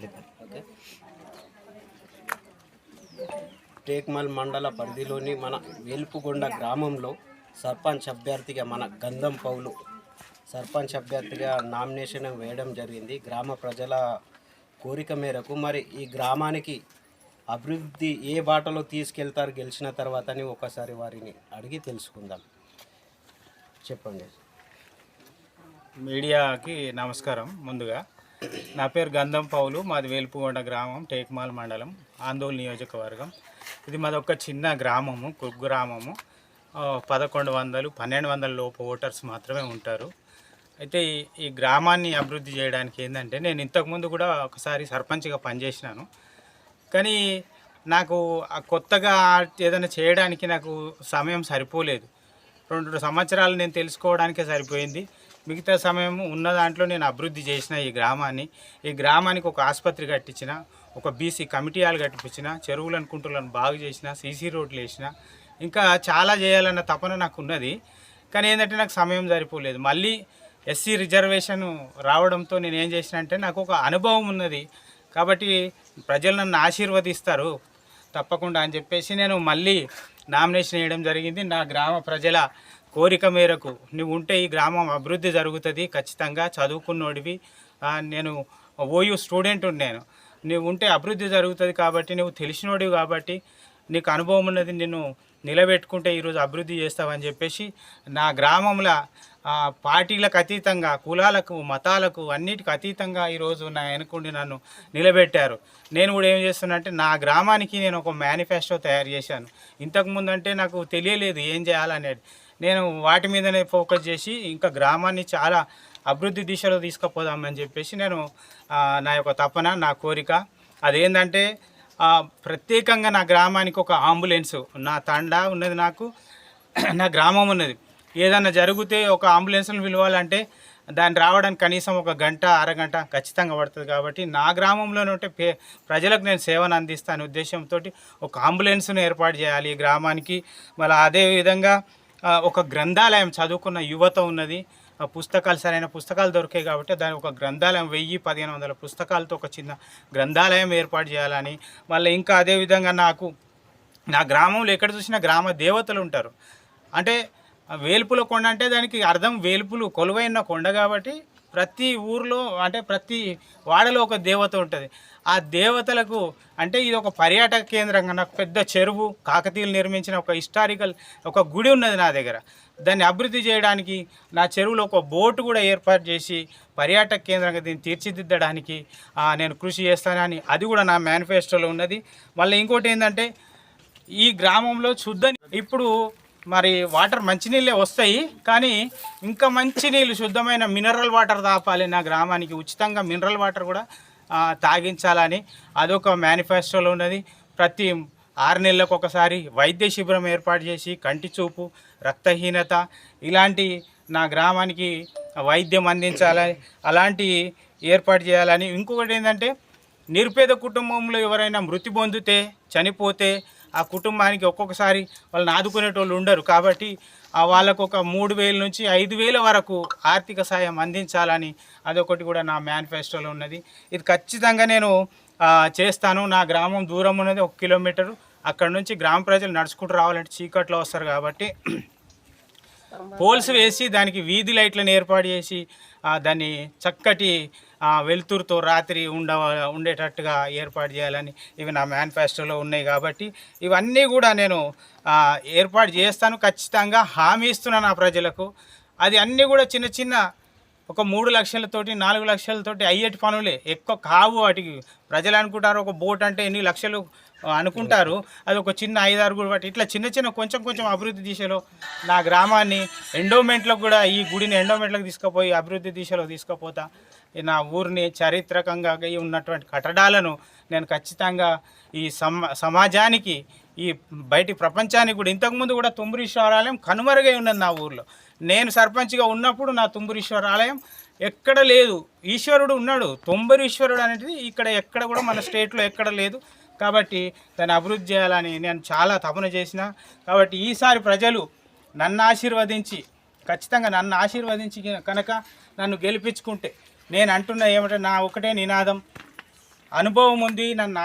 చెప్పండి. ఓకే. టేక్మల్ మండల పరిధిలోని మన వేల్పుగొండ గ్రామంలో సర్పంచ్ అభ్యర్థిగా మన గంధం పౌలు సర్పంచ్ అభ్యర్థిగా నామినేషన్ వేయడం జరిగింది. గ్రామ ప్రజల కోరిక మేరకు మరి ఈ గ్రామానికి అభివృద్ధి ఏ బాటలో తీసుకెళ్తారు గెలిచిన తర్వాత అని ఒకసారి వారిని అడిగి తెలుసుకుందాం. చెప్పండి. మీడియాకి నమస్కారం. ముందుగా నా పేరు గంధం పౌలు, మాది వేల్పుగొండ గ్రామం, టేక్మాల్ మండలం, ఆందోళన నియోజకవర్గం. ఇది మాది ఒక చిన్న గ్రామము, కుగ్రామము. 1100-1200 లోపు ఓటర్స్ మాత్రమే ఉంటారు. అయితే ఈ గ్రామాన్ని అభివృద్ధి చేయడానికి ఏంటంటే, నేను ఇంతకుముందు కూడా ఒకసారి సర్పంచ్గా పనిచేసినాను. కానీ నాకు కొత్తగా ఏదైనా చేయడానికి నాకు సమయం సరిపోలేదు. 2 సంవత్సరాలు నేను తెలుసుకోవడానికే సరిపోయింది. మిగతా సమయం ఉన్న దాంట్లో నేను అభివృద్ధి చేసిన ఈ గ్రామానికి ఒక ఆసుపత్రి కట్టించిన, ఒక బీసీ కమిటీ హాల్ కట్టించిన, చెరువులను కుంటలను బాగు చేసిన, సీసీ రోడ్లు వేసిన, ఇంకా చాలా చేయాలన్న తపన నాకు ఉన్నది. కానీ ఏంటంటే నాకు సమయం సరిపోలేదు. మళ్ళీ ఎస్సీ రిజర్వేషన్ రావడంతో నేను ఏం చేసిన అంటే, నాకు ఒక అనుభవం ఉన్నది కాబట్టి ప్రజలు నన్ను ఆశీర్వదిస్తారు తప్పకుండా అని చెప్పేసి నేను మళ్ళీ నామినేషన్ వేయడం జరిగింది. నా గ్రామ ప్రజల కోరిక మేరకు నువ్వు ఉంటే ఈ గ్రామం అభివృద్ధి జరుగుతుంది ఖచ్చితంగా, చదువుకున్నోడివి, నేను ఓయూ స్టూడెంట్ ఉన్నాను, నువ్వు ఉంటే అభివృద్ధి జరుగుతుంది కాబట్టి, నువ్వు తెలిసినోడివి కాబట్టి, నీకు అనుభవం ఉన్నది, నిన్ను నిలబెట్టుకుంటే ఈరోజు అభివృద్ధి చేస్తావని చెప్పేసి నా గ్రామంలో పార్టీలకు అతీతంగా, కులాలకు మతాలకు అన్నిటికి అతీతంగా ఈరోజు నా వెనుకుండి నన్ను నిలబెట్టారు. నేను కూడా ఏం చేస్తున్నా నా గ్రామానికి నేను ఒక మేనిఫెస్టో తయారు చేశాను. ఇంతకుముందు అంటే నాకు తెలియలేదు ఏం చేయాలనేది. నేను వాటి మీదనే ఫోకస్ చేసి ఇంకా గ్రామాన్ని చాలా అభివృద్ధి దిశలో తీసుకుపోదామని చెప్పేసి నేను నా యొక్క తపన, నా కోరిక అదేంటంటే, ప్రత్యేకంగా నా గ్రామానికి ఒక అంబులెన్సు, నా తండా ఉన్నది, నాకు నా గ్రామం ఉన్నది. ఏదన్నా జరిగితే ఒక అంబులెన్స్ను పిలవాలంటే దాన్ని రావడానికి కనీసం 1 గంట, అరగంట ఖచ్చితంగా పడుతుంది. కాబట్టి నా గ్రామంలోనే ఉంటే ప్రజలకు నేను సేవను అందిస్తాను ఉద్దేశంతో ఒక అంబులెన్స్ను ఏర్పాటు చేయాలి ఈ గ్రామానికి. మళ్ళీ అదేవిధంగా ఒక గ్రంథాలయం, చదువుకున్న యువత ఉన్నది, పుస్తకాలు, సరైన పుస్తకాలు దొరికాయి కాబట్టి దాని ఒక గ్రంథాలయం 1000-1500 పుస్తకాలతో ఒక చిన్న గ్రంథాలయం ఏర్పాటు చేయాలని. మళ్ళీ ఇంకా అదేవిధంగా నాకు నా గ్రామంలో ఎక్కడ చూసినా గ్రామ దేవతలు ఉంటారు. అంటే వేల్పుల కొండ అంటే దానికి అర్థం వేల్పులు కొలువైన కొండ కాబట్టి ప్రతి ఊర్లో అంటే ప్రతి వాడలో ఒక దేవత ఉంటుంది. ఆ దేవతలకు అంటే ఇది ఒక పర్యాటక కేంద్రంగా, నాకు పెద్ద చెరువు, కాకతీయులు నిర్మించిన ఒక హిస్టారికల్ ఒక గుడి ఉన్నది నా దగ్గర. దాన్ని అభివృద్ధి చేయడానికి నా చెరువులో ఒక బోటు కూడా ఏర్పాటు చేసి పర్యాటక కేంద్రంగా దీన్ని తీర్చిదిద్దడానికి నేను కృషి చేస్తానని అది కూడా నా మేనిఫెస్టోలో ఉన్నది. మళ్ళీ ఇంకోటి ఏంటంటే, ఈ గ్రామంలో ఇప్పుడు మరి వాటర్ మంచినీళ్ళే వస్తాయి, కానీ ఇంకా మంచినీళ్ళు శుద్ధమైన మినరల్ వాటర్ తాపాలి నా గ్రామానికి, ఉచితంగా మినరల్ వాటర్ కూడా తాగించాలని అదొక మేనిఫెస్టోలో ఉన్నది. ప్రతి 6 నెలలకు ఒకసారి వైద్య శిబిరం ఏర్పాటు చేసి కంటి చూపు, రక్తహీనత ఇలాంటి నా గ్రామానికి వైద్యం అందించాలని, అలాంటి ఏర్పాటు చేయాలని. ఇంకొకటి ఏంటంటే, నిరుపేద కుటుంబంలో ఎవరైనా మృతి పొందితే, చనిపోతే ఆ కుటుంబానికి ఒక్కొక్కసారి వాళ్ళని ఆదుకునేటోళ్ళు ఉండరు కాబట్టి వాళ్ళకు ఒక 3000 నుంచి 5000 వరకు ఆర్థిక సాయం అందించాలని అదొకటి కూడా నా మేనిఫెస్టోలో ఉన్నది. ఇది ఖచ్చితంగా నేను చేస్తాను. నా గ్రామం దూరం ఉన్నది 1 కిలోమీటరు. అక్కడ నుంచి గ్రామ ప్రజలు నడుచుకుంటూ రావాలంటే చీకట్లో వస్తారు కాబట్టి పోల్స్ వేసి దానికి వీధి లైట్లను ఏర్పాటు చేసి దాన్ని చక్కటి వెలుతురుతో రాత్రి ఉండేటట్టుగా ఏర్పాటు చేయాలని ఇవి నా మేనిఫెస్టోలో ఉన్నాయి. కాబట్టి ఇవన్నీ కూడా నేను ఏర్పాటు చేస్తాను, ఖచ్చితంగా హామీ ఇస్తున్నాను నా ప్రజలకు. అది అన్నీ కూడా చిన్న చిన్న ఒక 3 లక్షలతోటి 4 లక్షలతోటి అయ్యేటి పనులే, ఎక్కువ కావు. వాటికి ప్రజలు అనుకుంటారు ఒక బోట్ అంటే ఎన్ని లక్షలు అనుకుంటారు, అది ఒక చిన్న 5-6 కూడా బట్టి ఇట్లా చిన్న చిన్న కొంచెం కొంచెం అభివృద్ధి దిశలో నా గ్రామాన్ని ఎండోమెంట్లకు కూడా, ఈ గుడిని ఎండోమెంట్లకు తీసుకుపోయి అభివృద్ధి దిశలో తీసుకుపోతా. నా ఊరిని చారిత్రకంగా ఉన్నటువంటి కట్టడాలను నేను ఖచ్చితంగా ఈ సమాజానికి, ఈ బయటి ప్రపంచానికి కూడా, ఇంతకుముందు కూడా తుంబురీశ్వర ఆలయం కనుమరుగై ఉన్నది నా ఊర్లో. నేను సర్పంచ్గా ఉన్నప్పుడు నా తుంబురీశ్వర ఆలయం ఎక్కడ లేదు. ఈశ్వరుడు ఉన్నాడు, తుంబురీశ్వరుడు అనేది ఇక్కడ ఎక్కడ కూడా మన స్టేట్లో ఎక్కడ లేదు. కాబట్టి దాన్ని అభివృద్ధి చేయాలని నేను చాలా తపన చేసిన. కాబట్టి ఈసారి ప్రజలు నన్ను ఆశీర్వదించి, ఖచ్చితంగా నన్ను ఆశీర్వదించి కనుక నన్ను గెలిపించుకుంటే, నేను అంటున్నా ఏమంటే, నా ఒకటే నినాదం, అనుభవం ఉంది, నన్ను